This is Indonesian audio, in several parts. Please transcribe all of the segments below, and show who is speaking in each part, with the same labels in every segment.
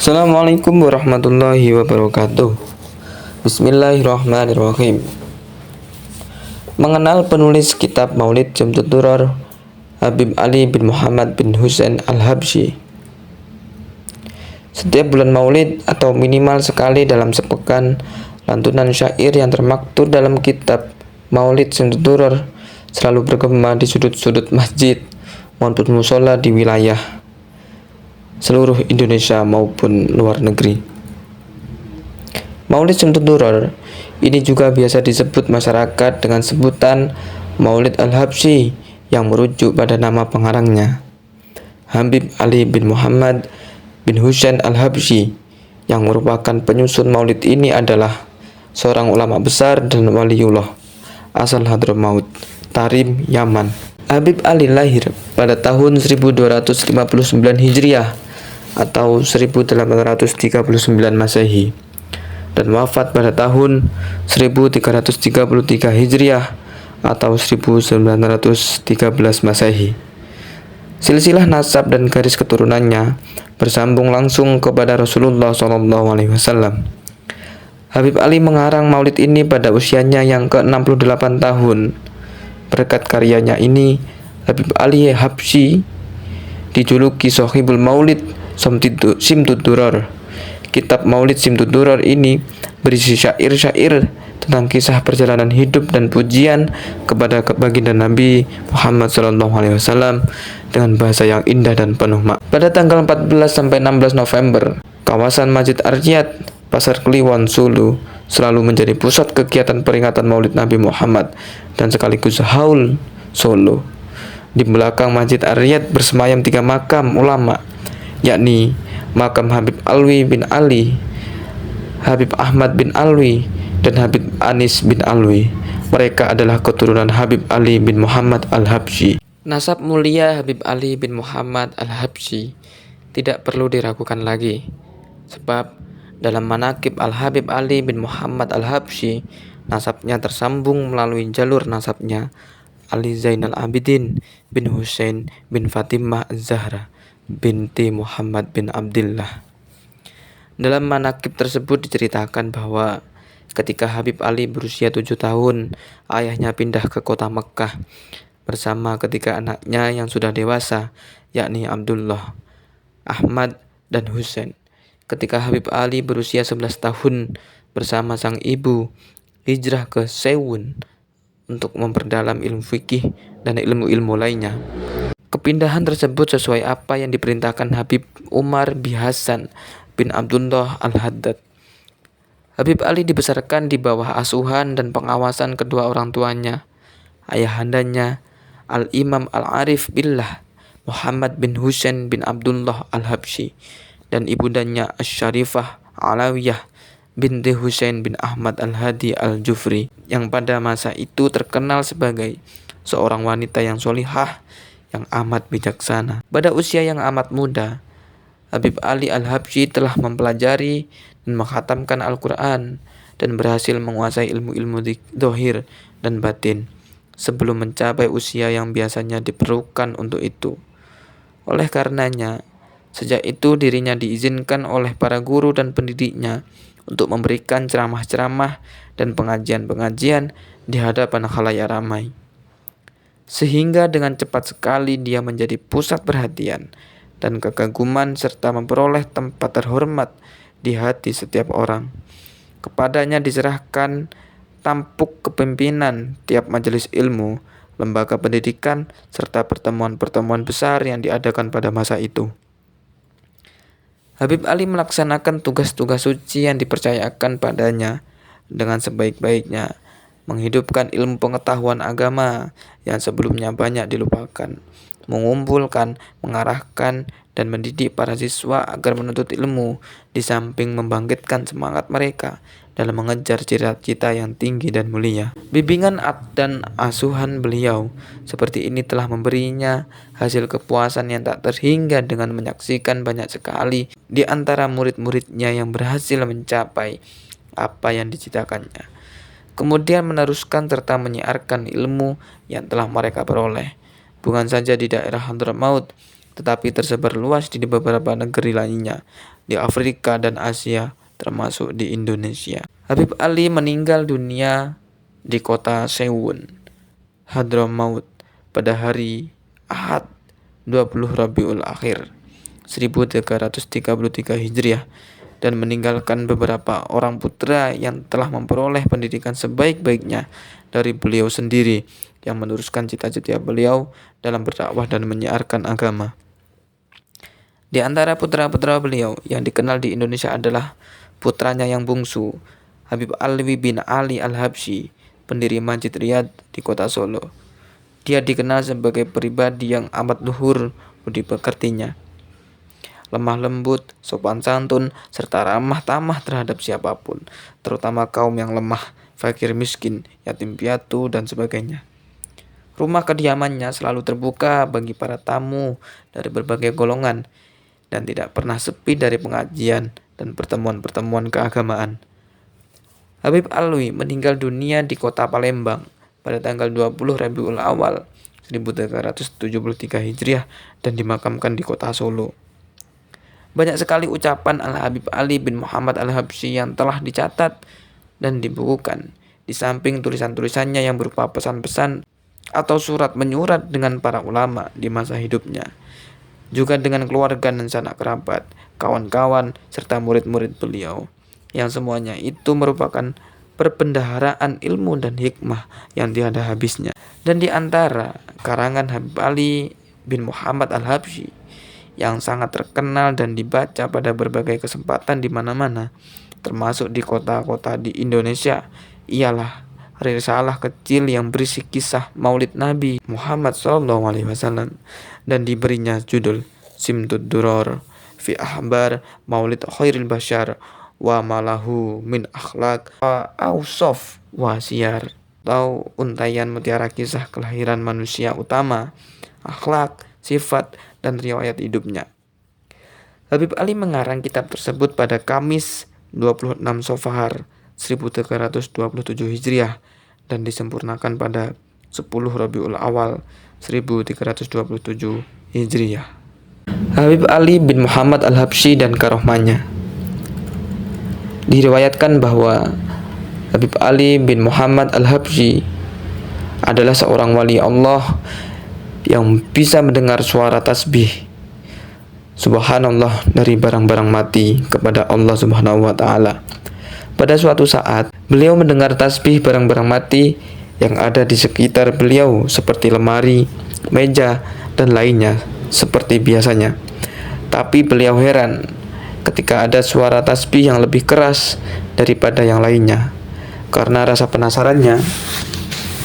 Speaker 1: Assalamualaikum warahmatullahi wabarakatuh. Bismillahirrahmanirrahim. Mengenal penulis kitab Maulid Syamsud Duror, Habib Ali bin Muhammad bin Husain Al-Habsyi. Setiap bulan Maulid atau minimal sekali dalam sepekan, lantunan syair yang termaktur dalam kitab Maulid Syamsud Duror selalu bergema di sudut-sudut masjid maupun musola di wilayah seluruh Indonesia maupun luar negeri. Maulid Syamsud Duror ini juga biasa disebut masyarakat dengan sebutan Maulid Al-Habsyi yang merujuk pada nama pengarangnya, Habib Ali bin Muhammad bin Husain Al-Habsyi, yang merupakan penyusun maulid ini adalah seorang ulama besar dan waliullah asal Hadramaut, Tarim, Yaman. Habib Ali lahir pada tahun 1259 Hijriah atau 1839 Masehi dan wafat pada tahun 1333 Hijriah atau 1913 Masehi. Silsilah nasab dan garis keturunannya bersambung langsung kepada Rasulullah SAW. Habib Ali mengarang maulid ini pada usianya yang ke-68 tahun. Berkat karyanya ini, Habib Ali Habsyi dijuluki Sohibul Maulid Syamsud Duror. Kitab Maulid Syamsud Duror ini berisi syair-syair tentang kisah perjalanan hidup dan pujian kepada baginda Nabi Muhammad SAW dengan bahasa yang indah dan penuh makna. Pada tanggal 14 sampai 16 November, kawasan Masjid Ar-Riyad, Pasar Kliwon, Solo selalu menjadi pusat kegiatan peringatan Maulid Nabi Muhammad dan sekaligus haul Solo. Di belakang Masjid Ar-Riyad bersemayam 3 makam ulama, yakni makam Habib Alwi bin Ali, Habib Ahmad bin Alwi, dan Habib Anis bin Alwi. Mereka adalah keturunan Habib Ali bin Muhammad Al-Habsyi. Nasab mulia Habib Ali bin Muhammad Al-Habsyi tidak perlu diragukan lagi, sebab dalam manaqib Al-Habib Ali bin Muhammad Al-Habsyi, nasabnya tersambung melalui jalur nasabnya Ali Zainal Abidin bin Husain bin Fatimah Az-Zahra binti Muhammad bin Abdullah. Dalam manaqib tersebut diceritakan bahwa ketika Habib Ali berusia 7 tahun, ayahnya pindah ke kota Mekkah bersama ketiga anaknya yang sudah dewasa, yakni Abdullah, Ahmad, dan Husain. Ketika Habib Ali berusia 11 tahun, bersama sang ibu hijrah ke Sewun untuk memperdalam ilmu fikih dan ilmu-ilmu lainnya. Kepindahan tersebut sesuai apa yang diperintahkan Habib Umar bin Hasan bin Abdullah Al-Haddad. Habib Ali dibesarkan di bawah asuhan dan pengawasan kedua orang tuanya, ayahandanya Al-Imam Al-Arif Billah Muhammad bin Husain bin Abdullah Al-Habsyi, dan ibundanya Asy-Syarifah Alawiyah binti Husain bin Ahmad Al-Hadi Al-Jufri, yang pada masa itu terkenal sebagai seorang wanita yang solihah, yang amat bijaksana. Pada usia yang amat muda, Habib Ali Al-Habsyi telah mempelajari dan menghatamkan Al-Quran dan berhasil menguasai ilmu-ilmu zahir dan batin sebelum mencapai usia yang biasanya diperlukan untuk itu. Oleh karenanya, sejak itu dirinya diizinkan oleh para guru dan pendidiknya untuk memberikan ceramah-ceramah dan pengajian-pengajian di hadapan khalayak ramai. Sehingga dengan cepat sekali dia menjadi pusat perhatian dan kekaguman serta memperoleh tempat terhormat di hati setiap orang. Kepadanya diserahkan tampuk kepemimpinan tiap majelis ilmu, lembaga pendidikan, serta pertemuan-pertemuan besar yang diadakan pada masa itu. Habib Ali melaksanakan tugas-tugas suci yang dipercayakan padanya dengan sebaik-baiknya, menghidupkan ilmu pengetahuan agama yang sebelumnya banyak dilupakan, mengumpulkan, mengarahkan, dan mendidik para siswa agar menuntut ilmu, di samping membangkitkan semangat mereka dalam mengejar cita-cita yang tinggi dan mulia. Bimbingan dan asuhan beliau seperti ini telah memberinya hasil kepuasan yang tak terhingga dengan menyaksikan banyak sekali di antara murid-muridnya yang berhasil mencapai apa yang dicitakannya, kemudian meneruskan serta menyiarkan ilmu yang telah mereka peroleh, bukan saja di daerah Hadramaut, tetapi tersebar luas di beberapa negeri lainnya, di Afrika dan Asia, termasuk di Indonesia. Habib Ali meninggal dunia di kota Sewun, Hadramaut pada hari Ahad 20 Rabiul Akhir 1333 Hijriah dan meninggalkan beberapa orang putra yang telah memperoleh pendidikan sebaik-baiknya dari beliau sendiri yang meneruskan cita-cita beliau dalam berdakwah dan menyiarkan agama. Di antara putra-putra beliau yang dikenal di Indonesia adalah putranya yang bungsu, Habib Alwi bin Ali Al-Habsyi, pendiri Masjid Riyad di kota Solo. Dia dikenal sebagai pribadi yang amat luhur budi pekertinya, lemah lembut, sopan santun, serta ramah tamah terhadap siapapun, terutama kaum yang lemah, fakir miskin, yatim piatu, dan sebagainya. Rumah kediamannya selalu terbuka bagi para tamu dari berbagai golongan dan tidak pernah sepi dari pengajian dan pertemuan-pertemuan keagamaan. Habib Alwi meninggal dunia di kota Palembang pada tanggal 20 Rabiul Awal 1373 Hijriah dan dimakamkan di kota Solo. Banyak sekali ucapan Al-Habib Ali bin Muhammad Al-Habsyi yang telah dicatat dan dibukukan, di samping tulisan-tulisannya yang berupa pesan-pesan atau surat menyurat dengan para ulama di masa hidupnya, juga dengan keluarga dan sanak kerabat, kawan-kawan, serta murid-murid beliau, yang semuanya itu merupakan perbendaharaan ilmu dan hikmah yang tiada habisnya. Dan di antara karangan Habib Ali bin Muhammad Al-Habsyi yang sangat terkenal dan dibaca pada berbagai kesempatan di mana-mana, termasuk di kota-kota di Indonesia, ialah risalah kecil yang berisi kisah Maulid Nabi Muhammad SAW dan diberinya judul Simtud Duror fi Ahbar Maulid Khairil Bashar wa malahu min akhlaq wa awsaf wa siyar, atau untaian mutiara kisah kelahiran manusia utama, akhlak, sifat, dan riwayat hidupnya. Habib Ali mengarang kitab tersebut pada Kamis 26 Safar 1327 Hijriah dan disempurnakan pada 10 Rabiul Awal 1327 Hijriah. Habib Ali bin Muhammad Al-Habsyi dan karohmanya. Diriwayatkan bahwa Habib Ali bin Muhammad Al-Habsyi adalah seorang wali Allah yang bisa mendengar suara tasbih subhanallah dari barang-barang mati kepada Allah Subhanahu wa taala. Pada suatu saat, beliau mendengar tasbih barang-barang mati yang ada di sekitar beliau seperti lemari, meja, dan lainnya seperti biasanya. Tapi beliau heran ketika ada suara tasbih yang lebih keras daripada yang lainnya. Karena rasa penasarannya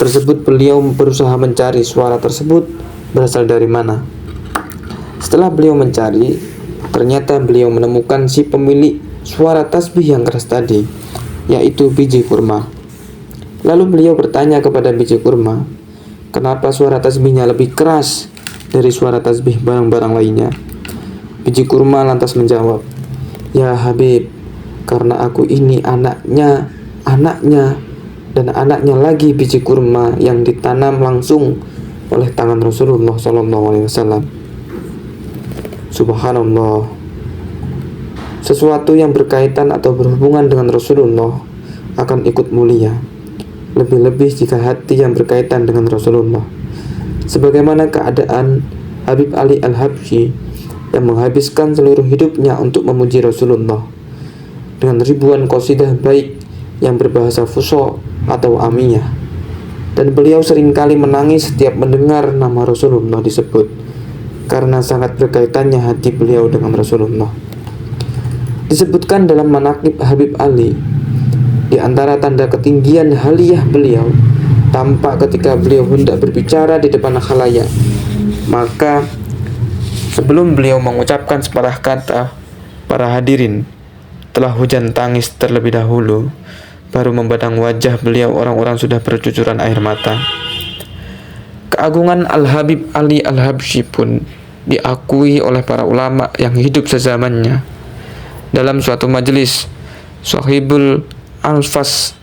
Speaker 1: tersebut, beliau berusaha mencari suara tersebut berasal dari mana. Setelah beliau mencari, ternyata beliau menemukan si pemilik suara tasbih yang keras tadi, yaitu biji kurma. Lalu beliau bertanya kepada biji kurma, kenapa suara tasbihnya lebih keras dari suara tasbih barang-barang lainnya? Biji kurma lantas menjawab, ya Habib, karena aku ini anaknya, dan anaknya lagi biji kurma yang ditanam langsung oleh tangan Rasulullah SAW. Subhanallah. Sesuatu yang berkaitan atau berhubungan dengan Rasulullah akan ikut mulia, lebih-lebih jika hati yang berkaitan dengan Rasulullah. Sebagaimana keadaan Habib Ali Al-Habsyi yang menghabiskan seluruh hidupnya untuk memuji Rasulullah dengan ribuan qasidah baik yang berbahasa fusha atau amiyah. Dan beliau seringkali menangis setiap mendengar nama Rasulullah disebut, karena sangat berkaitannya hati beliau dengan Rasulullah. Disebutkan dalam manaqib Habib Ali, di antara tanda ketinggian haliyah beliau tampak ketika beliau hendak berbicara di depan khalayak, maka sebelum beliau mengucapkan sepatah kata, para hadirin telah hujan tangis terlebih dahulu. Baru memandang wajah beliau, orang-orang sudah bercucuran air mata. Keagungan Al-Habib Ali Al-Habsyi pun diakui oleh para ulama yang hidup sezamannya. Dalam suatu majelis, Sahibul Al-Fas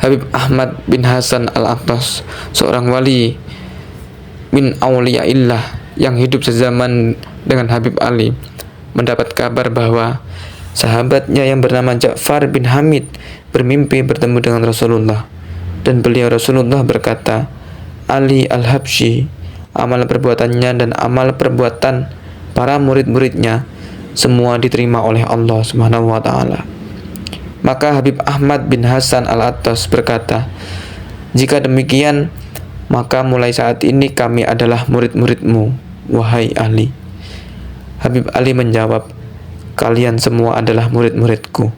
Speaker 1: Habib Ahmad bin Hasan Al-Attas, seorang wali min auliyaillah yang hidup sezaman dengan Habib Ali, mendapat kabar bahwa sahabatnya yang bernama Ja'far bin Hamid bermimpi bertemu dengan Rasulullah, dan beliau Rasulullah berkata, Ali al-Habsyi, amal perbuatannya dan amal perbuatan para murid-muridnya semua diterima oleh Allah Subhanahu wa taala. Maka Habib Ahmad bin Hasan al-Attas berkata, jika demikian, maka mulai saat ini kami adalah murid-muridmu, wahai Ali. Habib Ali menjawab, kalian semua adalah murid-muridku.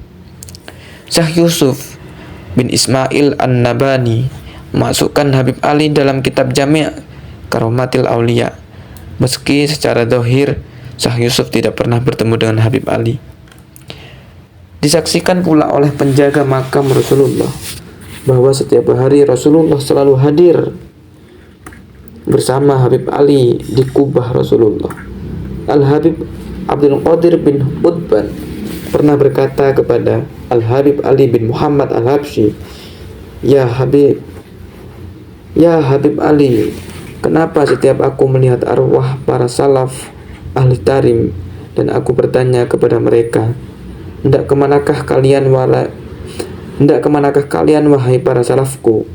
Speaker 1: Syekh Yusuf bin Ismail An-Nabani memasukkan Habib Ali dalam kitab Jami' Karomatil Aulia. Meski secara zahir Syekh Yusuf tidak pernah bertemu dengan Habib Ali. Disaksikan pula oleh penjaga makam Rasulullah bahwa setiap hari Rasulullah selalu hadir bersama Habib Ali di kubah Rasulullah. Al-Habib Abdul Qadir bin Utban pernah berkata kepada Al-Habib Ali bin Muhammad Al-Habsyi, Ya Habib Ali, kenapa setiap aku melihat arwah para salaf ahli tarim dan aku bertanya kepada mereka, hendak kemanakah kalian wahai para salafku?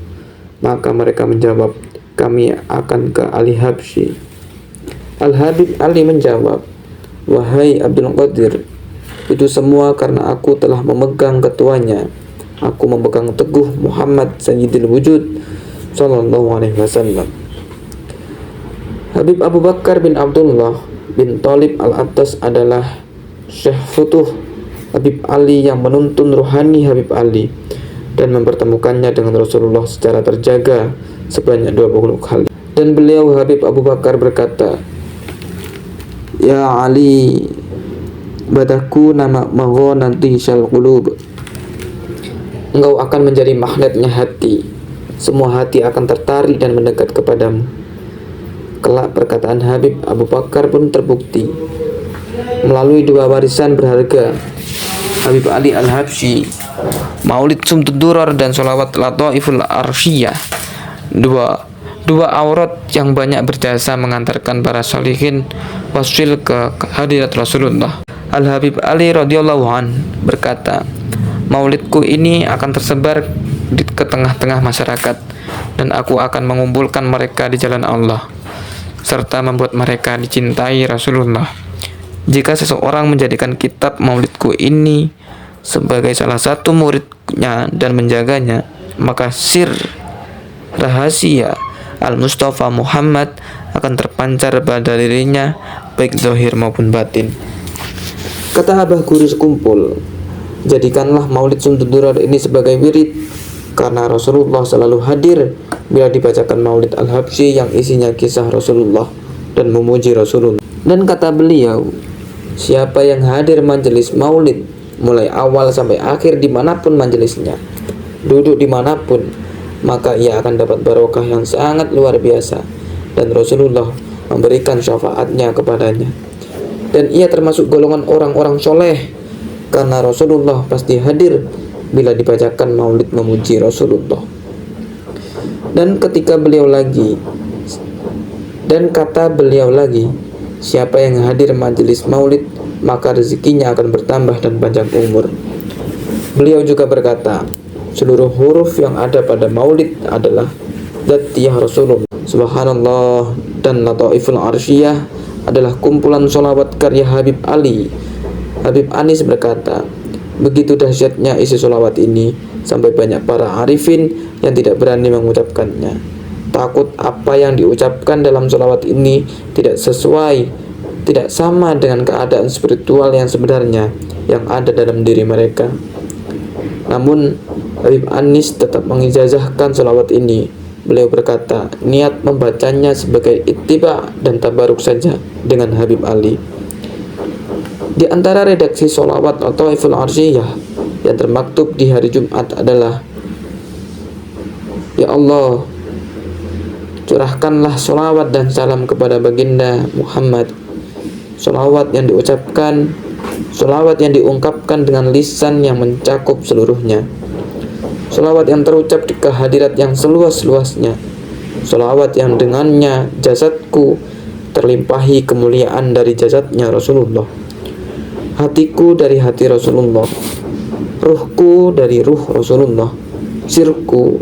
Speaker 1: Maka mereka menjawab, kami akan ke Ali Habsyi. Al-Habib Ali menjawab, wahai Abdul Qadir, itu semua karena aku telah memegang ketuanya. Aku memegang teguh Muhammad Sayyidil Wujud Sallallahu Alaihi Wasallam. Habib Abu Bakar bin Abdullah bin Thalib al-Attas adalah Syekh Futuh Habib Ali yang menuntun rohani Habib Ali dan mempertemukannya dengan Rasulullah secara terjaga sebanyak 20 kali. Dan beliau Habib Abu Bakar berkata, Ya Ali, badaku nama nanti syal qulub. Engkau akan menjadi magnetnya hati. Semua hati akan tertarik dan mendekat kepadamu. Kelak perkataan Habib Abu Bakar pun terbukti melalui dua warisan berharga Habib Ali Al-Habsyi, Maulid Sumtud Durar dan Sholawat Lataiful Arsyiyah. Dua aurat yang banyak berjasa mengantarkan para sholihin wasil ke hadirat Rasulullah. Al-Habib Ali radhiyallahu an berkata, maulidku ini akan tersebar ke tengah-tengah masyarakat dan aku akan mengumpulkan mereka di jalan Allah serta membuat mereka dicintai Rasulullah. Jika seseorang menjadikan kitab maulidku ini sebagai salah satu muridnya dan menjaganya, maka sir rahasia Al-Mustafa Muhammad akan terpancar pada dirinya, baik zahir maupun batin. Kata Abah Guru sekumpul, jadikanlah Maulid Sumtud Durar ini sebagai wirid, karena Rasulullah selalu hadir bila dibacakan Maulid Al-Habsyi yang isinya kisah Rasulullah dan memuji Rasulullah. Dan kata beliau, siapa yang hadir majelis Maulid mulai awal sampai akhir dimanapun majelisnya, duduk dimanapun, maka ia akan dapat barokah yang sangat luar biasa, dan Rasulullah memberikan syafaatnya kepadanya. Dan ia termasuk golongan orang-orang soleh, karena Rasulullah pasti hadir bila dibacakan maulid memuji Rasulullah. Dan kata beliau lagi, siapa yang hadir majelis maulid, maka rezekinya akan bertambah dan panjang umur. Beliau juga berkata, seluruh huruf yang ada pada maulid adalah Dzatiyah Rasulullah, Subhanallah, dan Lataiful Arsyiyah adalah kumpulan sholawat karya Habib Ali. Habib Anis berkata, begitu dahsyatnya isi sholawat ini sampai banyak para arifin yang tidak berani mengucapkannya. Takut apa yang diucapkan dalam sholawat ini tidak sama dengan keadaan spiritual yang sebenarnya yang ada dalam diri mereka. Namun Habib Anis tetap mengijazahkan sholawat ini. Beliau berkata, niat membacanya sebagai ittiba dan tabaruk saja dengan Habib Ali. Di antara redaksi sholawat atau Lataiful Arsyiyah yang termaktub di hari Jumat adalah, Ya Allah, curahkanlah sholawat dan salam kepada baginda Muhammad. Sholawat yang diungkapkan dengan lisan yang mencakup seluruhnya. Sholawat yang terucap di kehadirat yang seluas-luasnya. Sholawat yang dengannya jasadku terlimpahi kemuliaan dari jasadnya Rasulullah. hatiku dari hati Rasulullah, ruhku dari ruh Rasulullah, sirku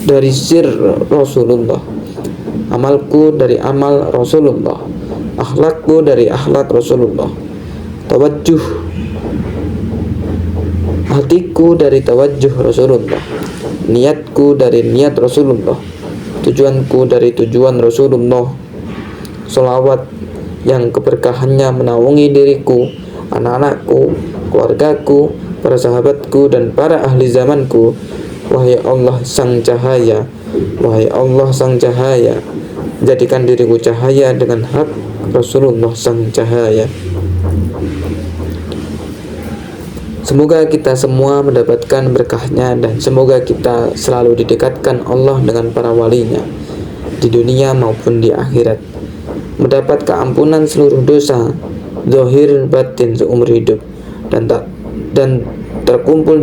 Speaker 1: dari sir Rasulullah, amalku dari amal Rasulullah, akhlakku dari akhlak Rasulullah, tawajjuh hatiku dari tawajjuh Rasulullah, niatku dari niat Rasulullah, tujuanku dari tujuan Rasulullah. Sholawat yang keberkahannya menaungi diriku, anak-anakku, keluargaku, para sahabatku, dan para ahli zamanku. Wahai Allah sang cahaya, wahai Allah sang cahaya, jadikan diriku cahaya dengan hak Rasulullah sang cahaya. Semoga kita semua mendapatkan berkahnya, dan semoga kita selalu didekatkan Allah dengan para walinya di dunia maupun di akhirat, mendapat keampunan seluruh dosa zahir batin seumur hidup, dan terkumpul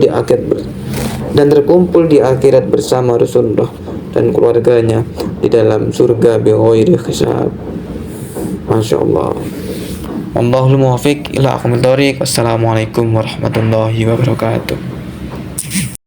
Speaker 1: di akhirat bersama Rasulullah dan keluarganya di dalam surga bighairi hisab. Masya Allah. Allahul muwaffiq ila aqwamit thoriq. Wassalamualaikum warahmatullahi wabarakatuh.